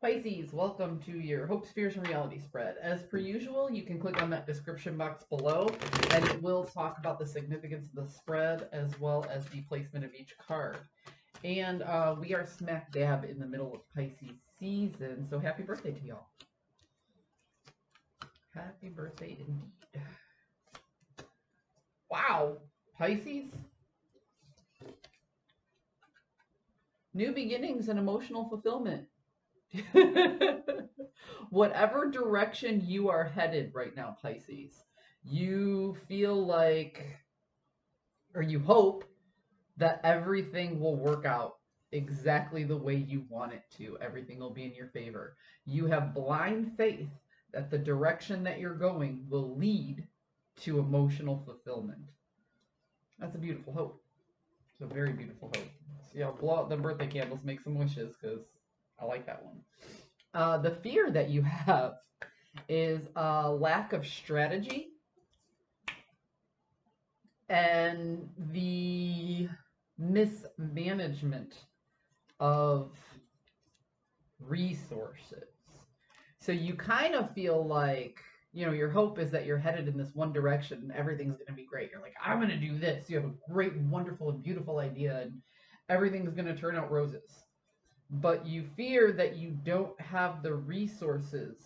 Pisces, welcome to your Hopes, Fears, and Reality spread. As per usual, you can click on that description box below, and it will talk about the significance of the spread as well as the placement of each card. And we are smack dab in the middle of Pisces season, so happy birthday to y'all. Happy birthday indeed. Wow, Pisces. New beginnings and emotional fulfillment. Whatever direction you are headed right now, Pisces, you feel like, or you hope that everything will work out exactly the way you want it to. Everything will be in your favor. You have blind faith that the direction that you're going will lead to emotional fulfillment. That's a beautiful hope. It's a very beautiful hope. So yeah, blow out the birthday candles, make some wishes, because I like that one. The fear that you have is a lack of strategy and the mismanagement of resources. So you kind of feel like, your hope is that you're headed in this one direction and everything's going to be great. You're like, I'm going to do this. You have a great, wonderful, and beautiful idea, and everything's going to turn out roses. But you fear that you don't have the resources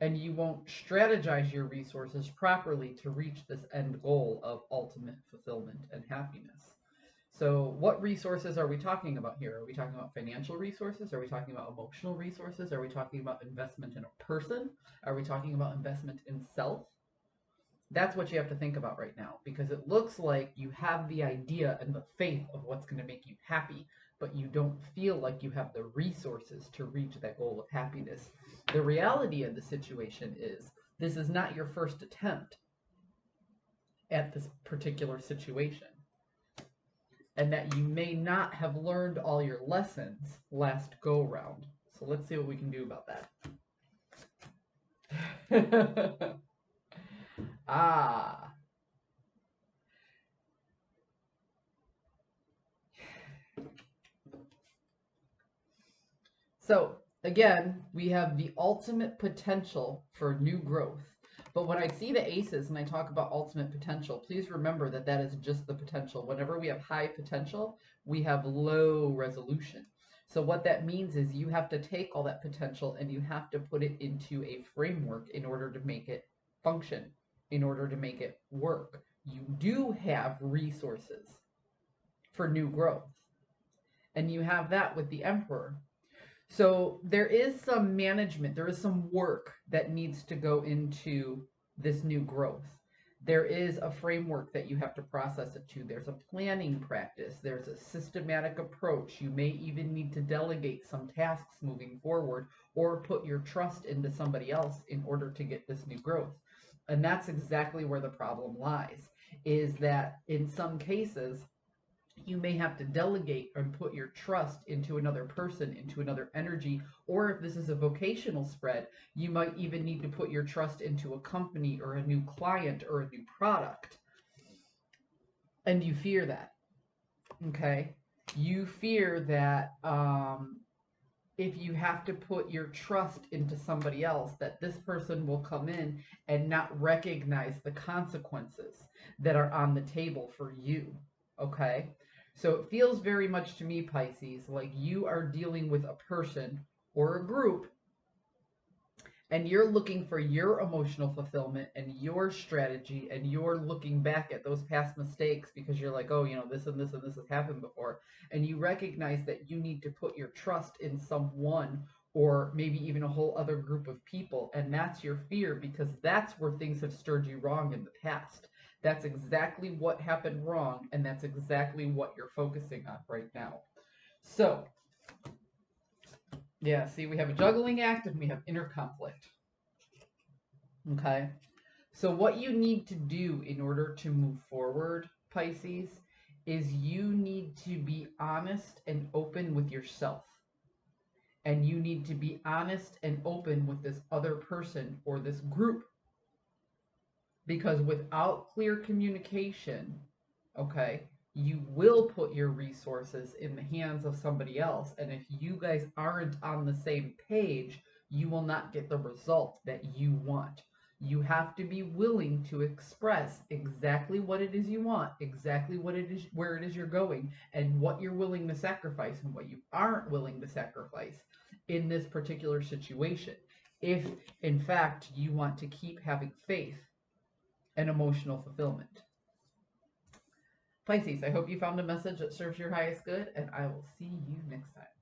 and you won't strategize your resources properly to reach this end goal of ultimate fulfillment and happiness. So, what resources are we talking about here? Are we talking about financial resources? Are we talking about emotional resources? Are we talking about investment in a person? Are we talking about investment in self? That's what you have to think about right now, because it looks like you have the idea and the faith of what's going to make you happy, but you don't feel like you have the resources to reach that goal of happiness. The reality of the situation is this is not your first attempt at this particular situation, and that you may not have learned all your lessons last go round. So let's see what we can do about that. Ah. So again, we have the ultimate potential for new growth. But when I see the aces and I talk about ultimate potential, please remember that that is just the potential. Whenever we have high potential, we have low resolution. So what that means is you have to take all that potential and you have to put it into a framework in order to make it function, in order to make it work. You do have resources for new growth. And you have that with the Emperor. So there is some management, there is some work that needs to go into this new growth. There is a framework that you have to process it to. There's a planning practice. There's a systematic approach. You may even need to delegate some tasks moving forward or put your trust into somebody else in order to get this new growth. And that's exactly where the problem lies, is that in some cases, you may have to delegate and put your trust into another person, into another energy, or if this is a vocational spread, you might even need to put your trust into a company or a new client or a new product. And you fear that, okay? You fear that if you have to put your trust into somebody else, that this person will come in and not recognize the consequences that are on the table for you, okay? So it feels very much to me, Pisces, like you are dealing with a person or a group and you're looking for your emotional fulfillment and your strategy, and you're looking back at those past mistakes because you're like, oh, this and this and this has happened before. And you recognize that you need to put your trust in someone or maybe even a whole other group of people. And that's your fear because that's where things have stirred you wrong in the past. That's exactly what happened wrong, and that's exactly what you're focusing on right now. So, yeah, see, we have a juggling act and we have inner conflict. Okay? So, what you need to do in order to move forward, Pisces, is you need to be honest and open with yourself. And you need to be honest and open with this other person or this group. Because without clear communication, okay, you will put your resources in the hands of somebody else. And if you guys aren't on the same page, you will not get the result that you want. You have to be willing to express exactly what it is you want, exactly what it is, where it is you're going, and what you're willing to sacrifice and what you aren't willing to sacrifice in this particular situation. If, in fact, you want to keep having faith and emotional fulfillment. Pisces, I hope you found a message that serves your highest good, and I will see you next time.